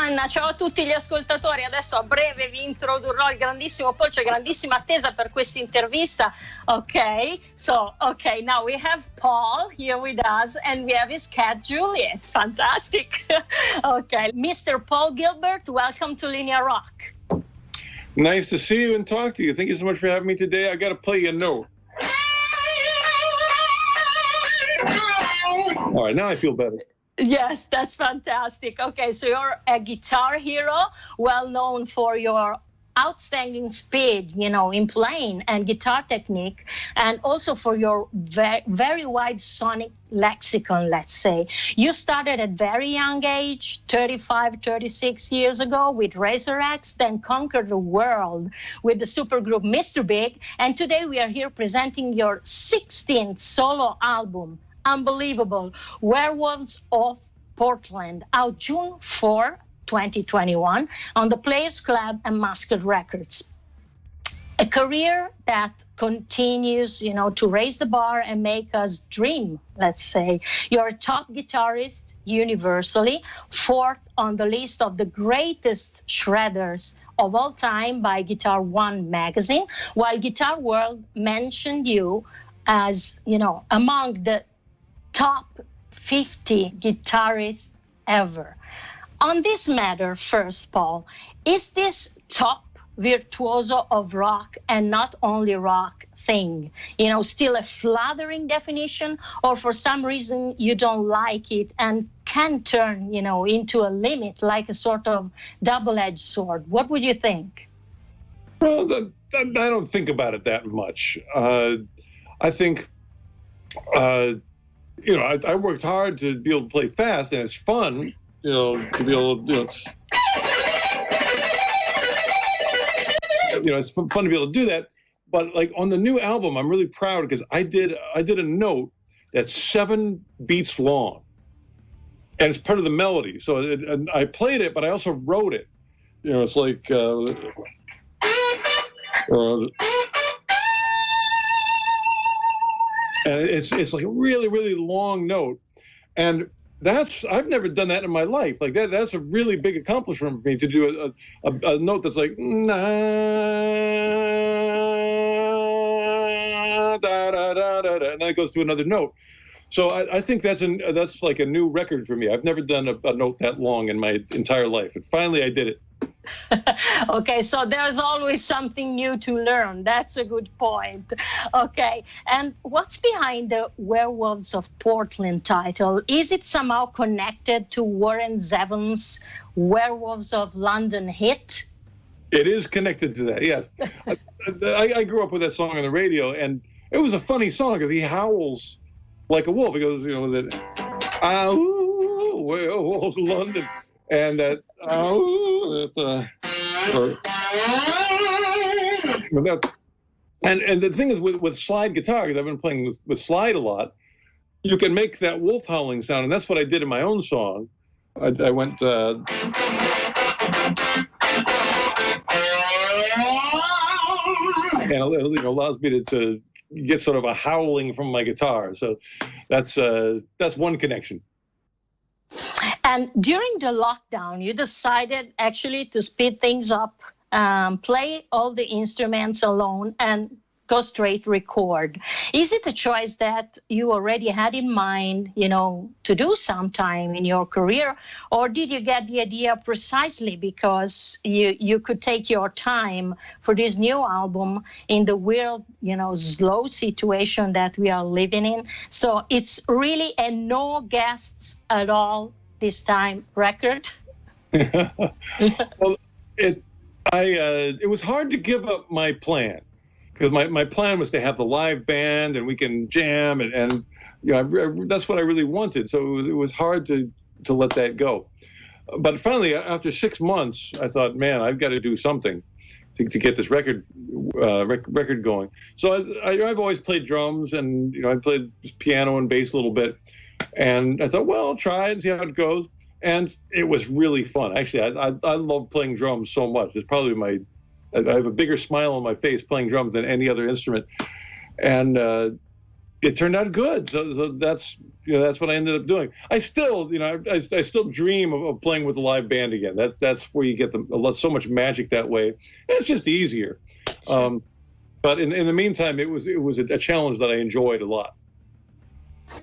Anna, ciao a tutti gli ascoltatori. Adesso a breve vi introdurrò il grandissimo Paul, c'è grandissima attesa per questa intervista. Okay, now we have Paul here with us and we have his cat Juliette. Fantastic. Okay, Mr. Paul Gilbert, welcome to Linea Rock. Nice to see you and talk to you. Thank you so much for having me today. I got to play you a note. All right, now I feel better. Yes, that's fantastic. Okay, so you're a guitar hero, well known for your outstanding speed, in playing and guitar technique, and also for your very wide sonic lexicon, let's say. You started at very young age, 35, 36 years ago with Razor X, then conquered the world with the supergroup Mr. Big, and today we are here presenting your 16th solo album. Unbelievable. Werewolves of Portland, out June 4, 2021, on the Players Club and Mascot Records. A career that continues, to raise the bar and make us dream, let's say. You're a top guitarist universally, fourth on the list of the greatest shredders of all time by Guitar One magazine, while Guitar World mentioned you as, among the top 50 guitarists ever. On this matter, first, Paul, is this top virtuoso of rock and not only rock thing, still a flattering definition, or for some reason you don't like it and can turn, into a limit, like a sort of double-edged sword? What would you think? Well, I don't think about it that much. I think... I worked hard to be able to play fast, and it's fun, to be able to, it's fun to be able to do that. But like on the new album, I'm really proud because I did a note that's 7 beats long, and it's part of the melody. So and I played it, but I also wrote it. It's like. And it's like a really, really long note. And I've never done that in my life. Like that's a really big accomplishment for me to do a note that's like, na, da, da, da, da, da, and then it goes to another note. So I think that's like a new record for me. I've never done a note that long in my entire life. And finally I did it. Okay, so there's always something new to learn. That's a good point. Okay, and what's behind the Werewolves of Portland title? Is it somehow connected to Warren Zevon's Werewolves of London hit? It is connected to that, yes. I grew up with that song on the radio, and it was a funny song because he howls like a wolf. He goes, "Ow, Werewolves of London." And that, and the thing is with slide guitar, because I've been playing with slide a lot, you can make that wolf howling sound, and that's what I did in my own song. I went, and it allows me to get sort of a howling from my guitar. So that's one connection. And during the lockdown, you decided actually to speed things up, play all the instruments alone, and go straight record. Is it a choice that you already had in mind, to do sometime in your career? Or did you get the idea precisely because you could take your time for this new album in the weird, slow situation that we are living in? So it's really a no guests at all this time record? Well, it was hard to give up my plan, because my plan was to have the live band and we can jam and that's what I really wanted. So it was hard to let that go. But finally, after 6 months, I thought, man, I've got to do something to get this record going. So I've always played drums, and I played piano and bass a little bit. And I thought, well, I'll try it and see how it goes. And it was really fun. Actually, I love playing drums so much. It's probably I have a bigger smile on my face playing drums than any other instrument. And, it turned out good. So that's what I ended up doing. I still, I still dream of playing with a live band again. That's where you get so much magic that way. And it's just easier. But in the meantime, it was a challenge that I enjoyed a lot.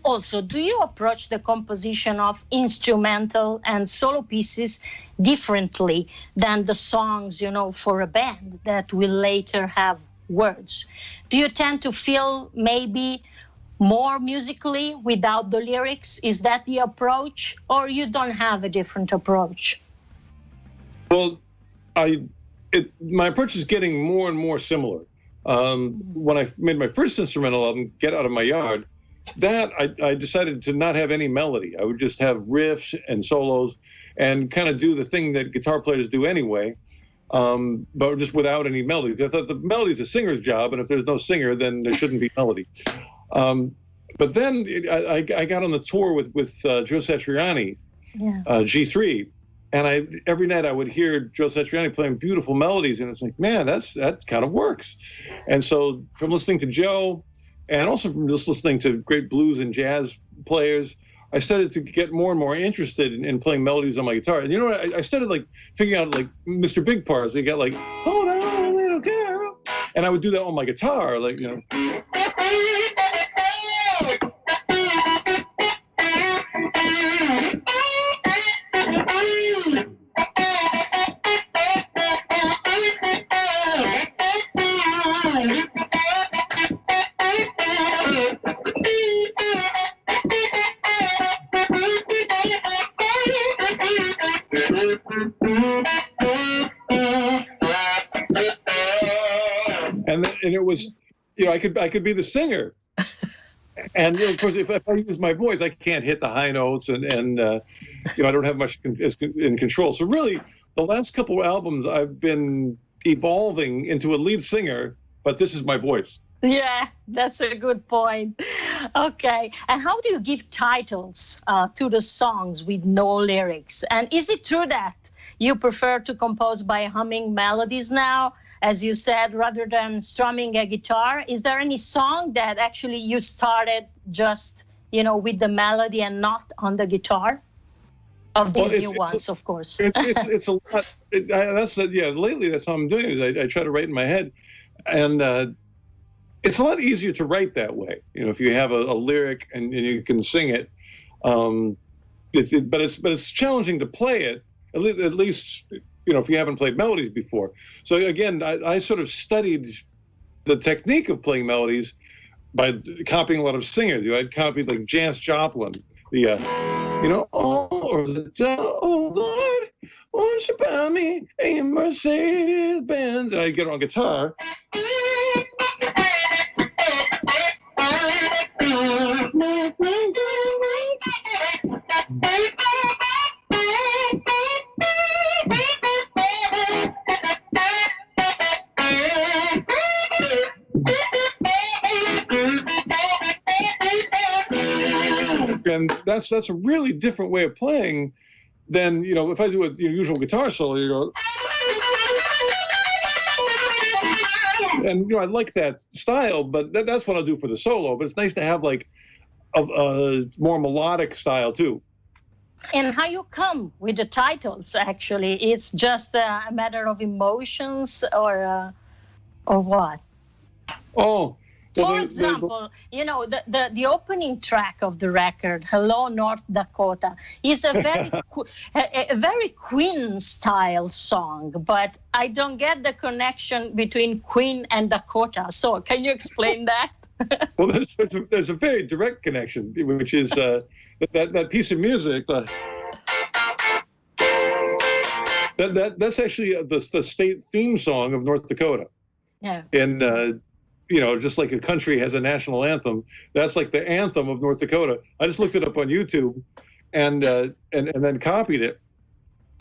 Also, do you approach the composition of instrumental and solo pieces differently than the songs, for a band that will later have words? Do you tend to feel maybe more musically without the lyrics? Is that the approach, or you don't have a different approach? Well, my approach is getting more and more similar. When I made my first instrumental album, Get Out of My Yard, I decided to not have any melody. I would just have riffs and solos and kind of do the thing that guitar players do anyway, but just without any melody. I thought the melody is a singer's job, and if there's no singer, then there shouldn't be melody. But then I got on the tour with Joe Satriani, G3, and every night I would hear Joe Satriani playing beautiful melodies, and it's like, man, that kind of works. And so from listening to Joe, and also from just listening to great blues and jazz players, I started to get more and more interested in playing melodies on my guitar. And I started figuring out Mr. Big Parts. They got hold on, little girl, and I would do that on my guitar, and it was, I could be the singer, and of course if I use my voice, I can't hit the high notes, and I don't have much in control. So really, the last couple of albums I've been evolving into a lead singer, but this is my voice. Yeah, that's a good point. Okay, and how do you give titles to the songs with no lyrics? And is it true that you prefer to compose by humming melodies now, as you said, rather than strumming a guitar? Is there any song that actually you started just, with the melody and not on the guitar? Of these new ones, of course. It's a lot. Lately that's what I'm doing is I try to write in my head. And it's a lot easier to write that way. If you have a lyric and you can sing it. But it's challenging to play it, at least if you haven't played melodies before. So again, I sort of studied the technique of playing melodies by copying a lot of singers. I'd copied Janis Joplin, oh Lord, won't you buy me a Mercedes Benz? And I'd get on guitar. And that's a really different way of playing than, if I do a usual guitar solo, you go, and I like that style, but that's what I'll do for the solo. But it's nice to have a more melodic style too. And how you come with the titles? Actually, it's just a matter of emotions, or what? Oh. For example, the opening track of the record, "Hello, North Dakota," is a very a very Queen-style song, but I don't get the connection between Queen and Dakota. So, can you explain that? Well, there's a very direct connection, which is that piece of music. That's actually the state theme song of North Dakota. Yeah. And just like a country has a national anthem, that's like the anthem of North Dakota. I just looked it up on YouTube and then copied it.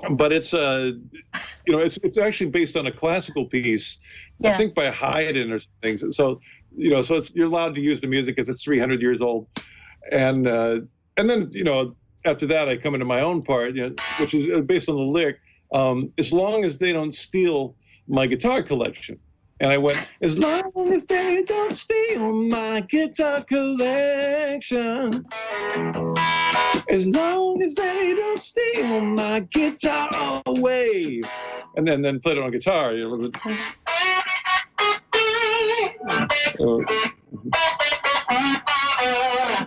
But it's it's actually based on a classical piece, I think by Haydn or something. So you're allowed to use the music because it's 300 years old. And then after that I come into my own part, which is based on the lyric. As long as they don't steal my guitar collection. And I went, as long as they don't steal my guitar collection. As long as they don't steal my guitar away. And then played it on guitar. You know.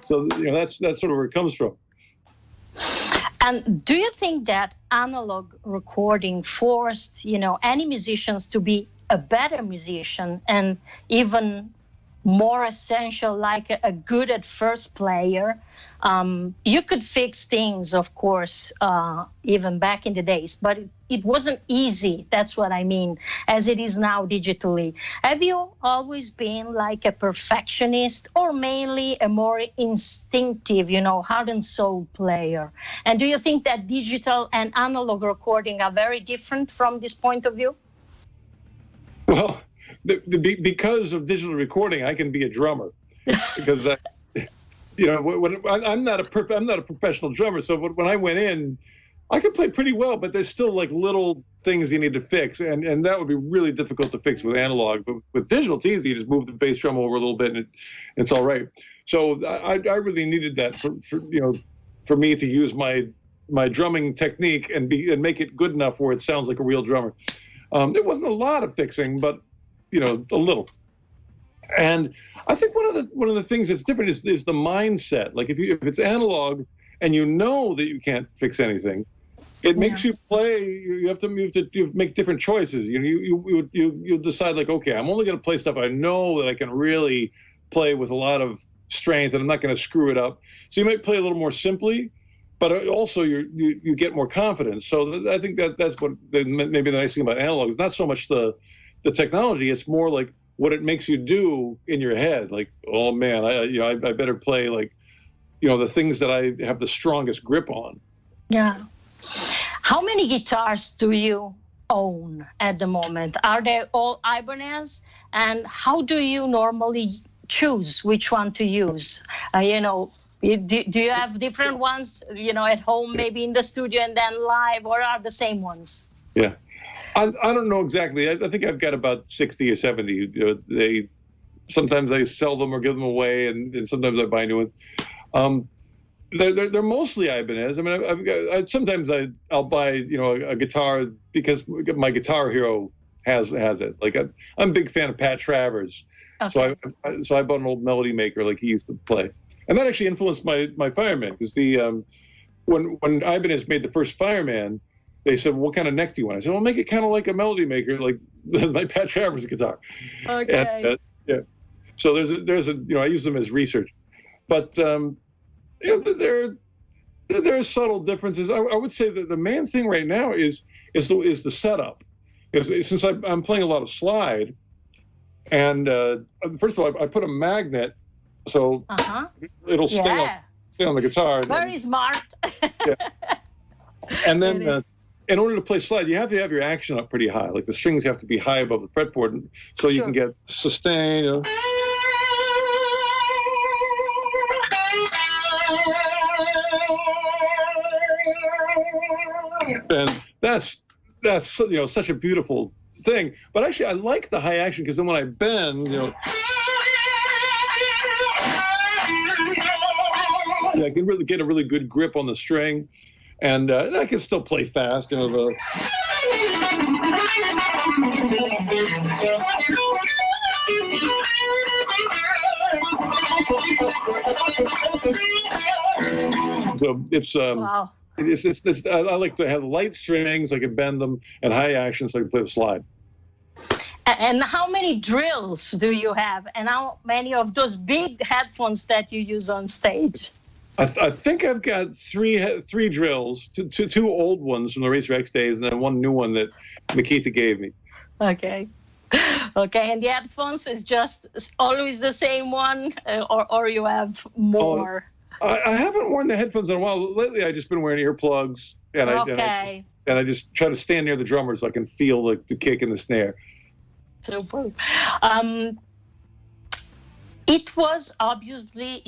So you know, that's sort of where it comes from. And do you think that analog recording forced, any musicians to be a better musician and even more essential, like a good at first player? You could fix things, of course, even back in the days, but it wasn't easy. That's what I mean, as it is now digitally. Have you always been like a perfectionist or mainly a more instinctive, heart and soul player? And do you think that digital and analog recording are very different from this point of view? Well, because of digital recording, I can be a drummer because, I'm not a professional drummer. So when I went in, I could play pretty well, but there's still like little things you need to fix, and that would be really difficult to fix with analog. But with digital, it's easy. You just move the bass drum over a little bit, and it's all right. So I really needed that for me to use my drumming technique and make it good enough where it sounds like a real drummer. There wasn't a lot of fixing, but a little. And I think one of the things that's different is the mindset. Like if it's analog and you know that you can't fix anything, it makes you play. You have to make different choices. You decide like, okay, I'm only going to play stuff I know that I can really play with a lot of strength, and I'm not going to screw it up. So you might play a little more simply, but also you get more confidence. So I think that's what maybe the nice thing about analog is not so much the technology. It's more like what it makes you do in your head. Like, oh man, I better play like, the things that I have the strongest grip on. Yeah. How many guitars do you own at the moment? Are they all Ibanez? And how do you normally choose which one to use? Do you have different ones, at home, maybe in the studio and then live, or are the same ones? Yeah. I don't know exactly. I think I've got about 60 or 70. Sometimes I sell them or give them away, and sometimes I buy new ones. They're mostly Ibanez. I mean, sometimes I'll buy a guitar because my Guitar Hero has it. Like I'm a big fan of Pat Travers, okay. So I bought an old melody maker like he used to play, and that actually influenced my Fireman because when Ibanez made the first Fireman, they said, "What kind of neck do you want?" I said, "Well, make it kind of like a melody maker, like my Pat Travers guitar." Okay. And, yeah. So there's a I use them as research, but there are subtle differences. I would say that the main thing right now is the setup. Since I'm playing a lot of slide, and first of all, I put a magnet so it'll stay on the guitar. Very smart. Yeah. And then in order to play slide, you have to have your action up pretty high. Like the strings have to be high above the fretboard, so you can get sustain. And that's such a beautiful thing. But actually, I like the high action because then when I bend, I can really get a really good grip on the string, and I can still play fast. So it's wow. It's I like to have light strings, I can bend them, and high action so I can play the slide. And how many drills do you have? And how many of those big headphones that you use on stage? I think I've got three drills, two old ones from the Racer X days, and then one new one that Makita gave me. Okay. And the headphones is just always the same one, or you have more? I haven't worn the headphones in a while. Lately, I've just been wearing earplugs, and I just try to stand near the drummer so I can feel the kick and the snare. Super. It was obviously,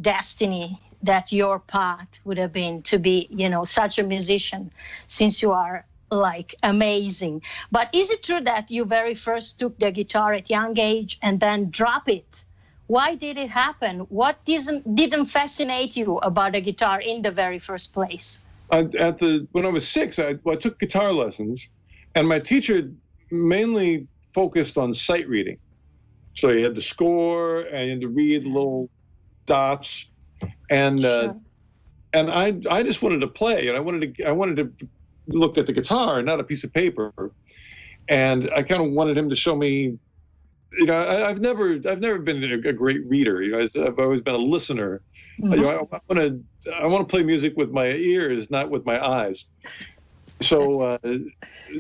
destiny that your path would have been to be, such a musician, since you are like amazing. But is it true that you very first took the guitar at young age and then drop it? Why did it happen? What didn't fascinate you about the guitar in the very first place? When I was 6, I took guitar lessons, and my teacher mainly focused on sight reading. So you had to score and you had to read little dots, and Sure. and I just wanted to play, and I wanted to look at the guitar, not a piece of paper, and I kind of wanted him to show me. You know, I've never been a great reader. You know, I've always been a listener. Mhm. You know, I want to play music with my ears, not with my eyes. So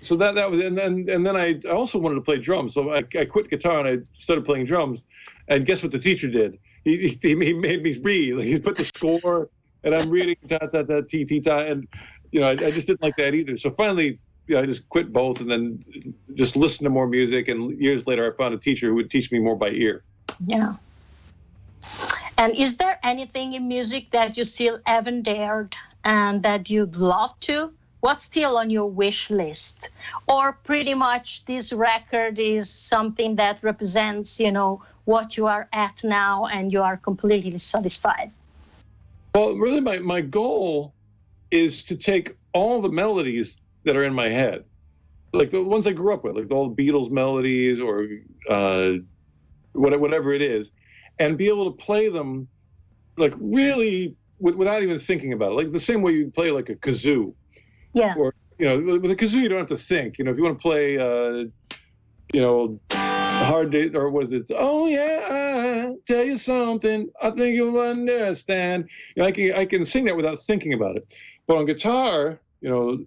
so that was, and then I also wanted to play drums. So I quit guitar and I started playing drums. And guess what the teacher did? He made me read. He put the score, and I'm reading ta ta ta ti ti ta, and you know, I just didn't like that either. So finally, you know, I just quit both and then just listened to more music. And years later, I found a teacher who would teach me more by ear. Yeah. And is there anything in music that you still haven't dared and that you'd love to? What's still on your wish list? Or pretty much this record is something that represents, you know, what you are at now and you are completely satisfied? Well, really, my goal is to take all the melodies that are in my head, like the ones I grew up with, like all the Beatles melodies or whatever it is, and be able to play them like really without even thinking about it, like the same way you play like a kazoo. Yeah. Or, you know, with a kazoo you don't have to think. You know, if you want to play, you know, Hard Day, or was it? Oh yeah, I tell you something, I think you'll understand. You know, I can sing that without thinking about it. But on guitar, you know.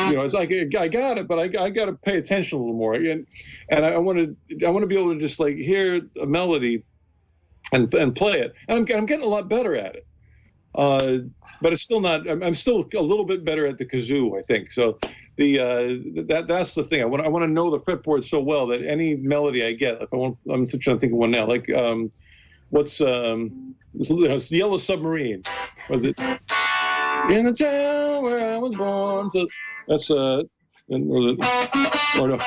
You know, it's like I got it, but I got to pay attention a little more, and I want to be able to just like hear a melody and play it, and I'm getting a lot better at it, but it's still not. I'm still a little bit better at the kazoo, I think. So that's the thing. I want to know the fretboard so well that any melody I get, I'm trying to think of one now, like what's it's Yellow Submarine, was it? In the town where I was born. So that's or no.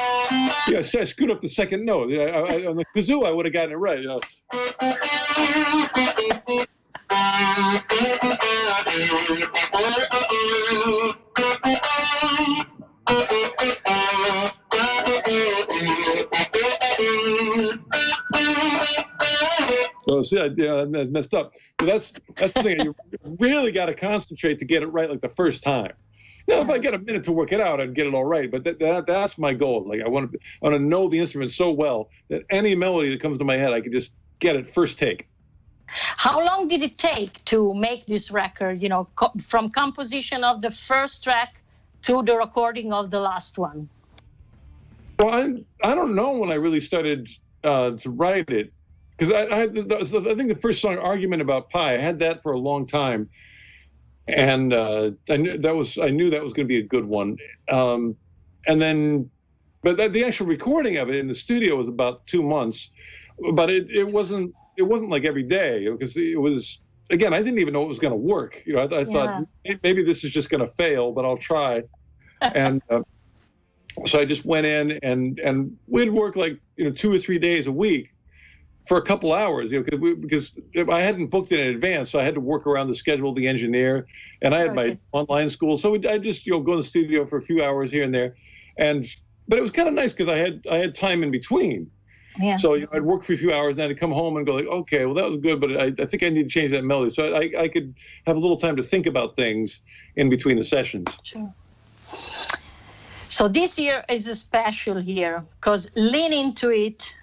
Yeah, I screwed up the second note. On the kazoo, I would have gotten it right. You know. So see, I messed up. But that's the thing. You really got to concentrate to get it right, like the first time. Now, if I get a minute to work it out, I'd get it all right. But that's my goal. Like I want to know the instrument so well that any melody that comes to my head, I can just get it first take. How long did it take to make this record? You know, from composition of the first track to the recording of the last one. Well, I don't know when I really started to write it, because I think the first song, "Argument About Pie," I had that for a long time. And I knew that was going to be a good one. And then, but the actual recording of it in the studio was about 2 months. But it wasn't like every day, because it was, again, I didn't even know it was going to work. You know, I thought maybe this is just going to fail, but I'll try. And so I just went in and we'd work like 2 or 3 days a week for a couple hours, because I hadn't booked it in advance, so I had to work around the schedule of the engineer, and I had my online school, so I just go in the studio for a few hours here and there, but it was kind of nice because I had time in between. Yeah. So I'd work for a few hours, and then I'd come home and go like, okay, well that was good, but I think I need to change that melody, so I could have a little time to think about things in between the sessions. Sure. So this year is a special year because Lean Into It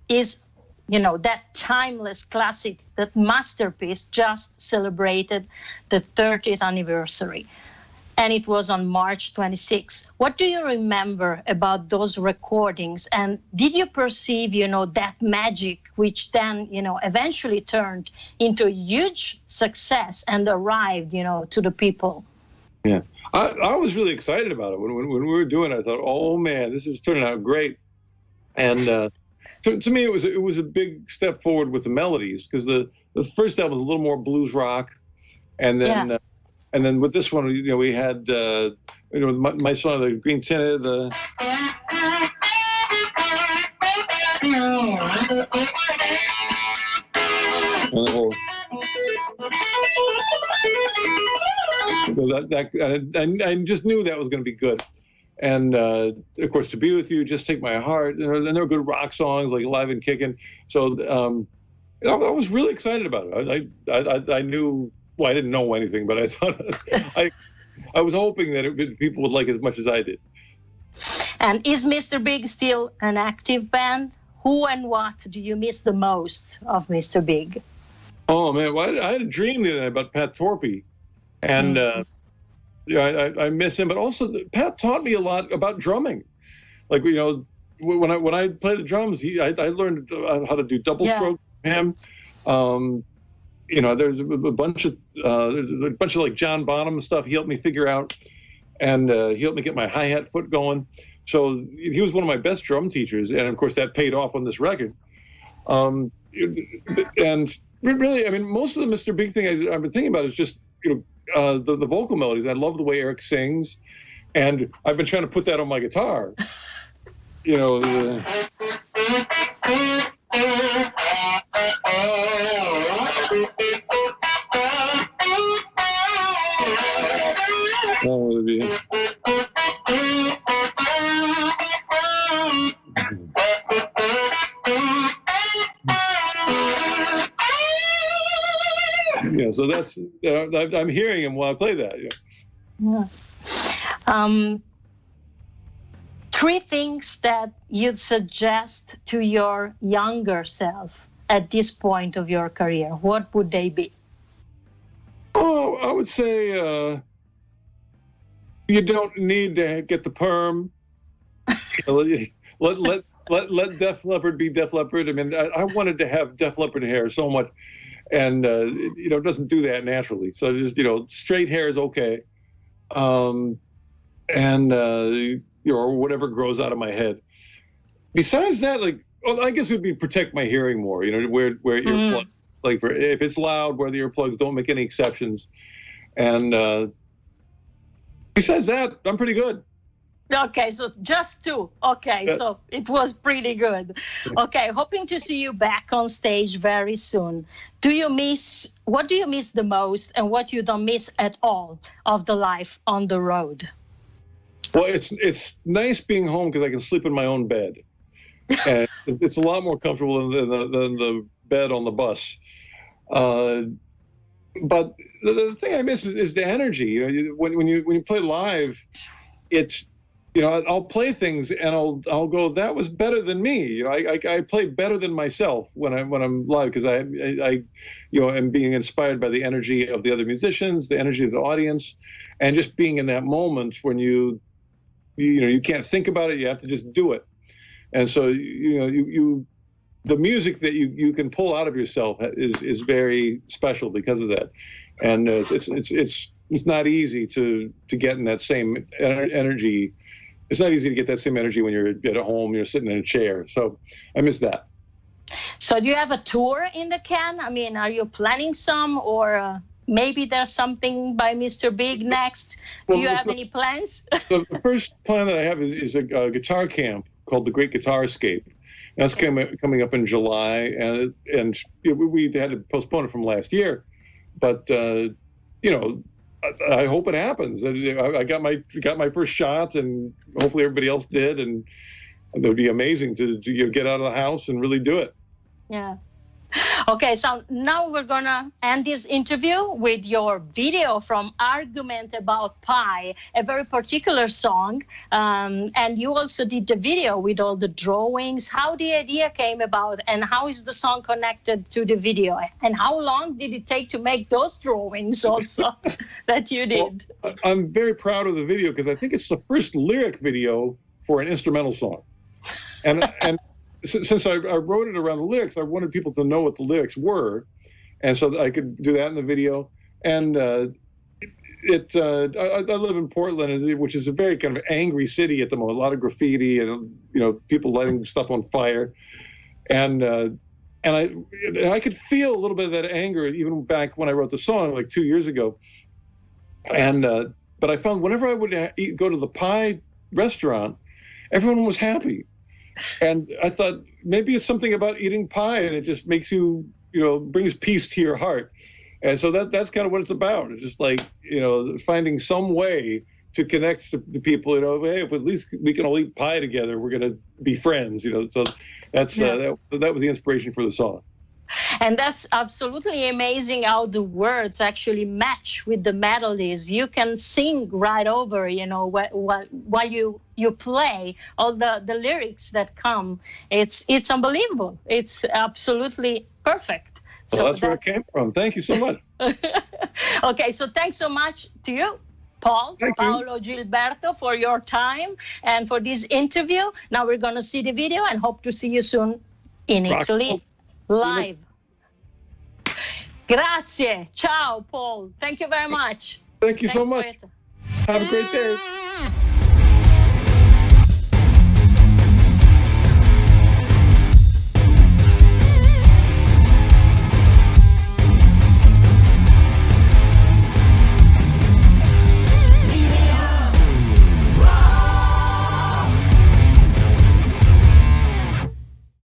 is, that timeless classic, that masterpiece just celebrated the 30th anniversary. And it was on March 26. What do you remember about those recordings? And did you perceive, that magic, which then, eventually turned into a huge success and arrived, to the people? Yeah, I was really excited about it. When we were doing it, I thought, oh man, this is turning out great. And To me, it was a big step forward with the melodies, because the first album was a little more blues rock, and then and then with this one, we had my song, the Green Tinted, the whole. I just knew that was going to be good. And of course, To Be With You, Just Take My Heart, and there were good rock songs like Alive and Kickin'. So I was really excited about it. I knew, well, I didn't know anything, but I thought I was hoping that people would like it as much as I did. And is Mr. Big still an active band? Who and what do you miss the most of Mr. Big? Oh man, well, I had a dream the other night about Pat Torpey, and I miss him. But also, Pat taught me a lot about drumming. Like when I play the drums, I learned how to do double stroke from him. There's a bunch of like John Bonham stuff he helped me figure out, and he helped me get my hi-hat foot going. So he was one of my best drum teachers, and of course that paid off on this record. And really, I mean, most of the Mr. Big thing I've been thinking about is just the vocal melodies. I love the way Eric sings, and I've been trying to put that on my guitar. So that's I'm hearing him while I play that. Three things that you'd suggest to your younger self at this point of your career, what would they be? Oh, I would say you don't need to get the perm. Let Def Leppard be Def Leppard. I mean, I wanted to have Def Leppard hair so much, and it doesn't do that naturally. So just straight hair is okay, or whatever grows out of my head. Besides that, I guess it would be protect my hearing more. Wear earplugs. If it's loud, wear the earplugs. Don't make any exceptions. And besides that, I'm pretty good. Okay, so just two. Okay, so it was pretty good. Okay, hoping to see you back on stage very soon. What do you miss the most, and what you don't miss at all of the life on the road? Well, it's nice being home because I can sleep in my own bed. And it's a lot more comfortable than the bed on the bus. But the thing I miss is the energy. When you play live, it's I'll play things and I'll go, that was better than me. I play better than myself when I'm live, because I am being inspired by the energy of the other musicians, the energy of the audience, and just being in that moment when you can't think about it, you have to just do it. And so the music that you can pull out of yourself is very special because of that. And it's not easy to get in that same energy. It's not easy to get that same energy when you're at home, you're sitting in a chair. So I miss that. So do you have a tour in the can? I mean, are you planning some, or maybe there's something by Mr. Big next? Do you have any plans? The first plan that I have is a guitar camp called the Great Guitar Escape. That's coming up in July, and we had to postpone it from last year. But I hope it happens. I got my first shot, and hopefully everybody else did, and it would be amazing to get out of the house and really do it. Yeah. Okay, so now we're gonna end this interview with your video from Argument About Pie, a very particular song. And you also did the video with all the drawings. How the idea came about, and how is the song connected to the video? And how long did it take to make those drawings also that you did? Well, I'm very proud of the video because I think it's the first lyric video for an instrumental song. And since I wrote it around the lyrics, I wanted people to know what the lyrics were, and so that I could do that in the video. And I live in Portland, which is a very kind of angry city at the moment. A lot of graffiti and people lighting stuff on fire. And I could feel a little bit of that anger even back when I wrote the song like 2 years ago. But I found whenever I would go to the pie restaurant, everyone was happy. And I thought maybe it's something about eating pie that just makes you, brings peace to your heart. And so that's kind of what it's about. It's just like, finding some way to connect to the people, hey, if at least we can all eat pie together, we're going to be friends, So that's that was the inspiration for the song. And that's absolutely amazing how the words actually match with the melodies. You can sing right over, while you play all the lyrics that come. It's unbelievable. It's absolutely perfect. Well, that's where it came from. Thank you so much. Okay, so thanks so much to you, Paolo Gilberto, for your time and for this interview. Now we're going to see the video and hope to see you soon in Italy, live. Grazie. Ciao, Paul. Thank you very much. Thanks so much. Have a great day.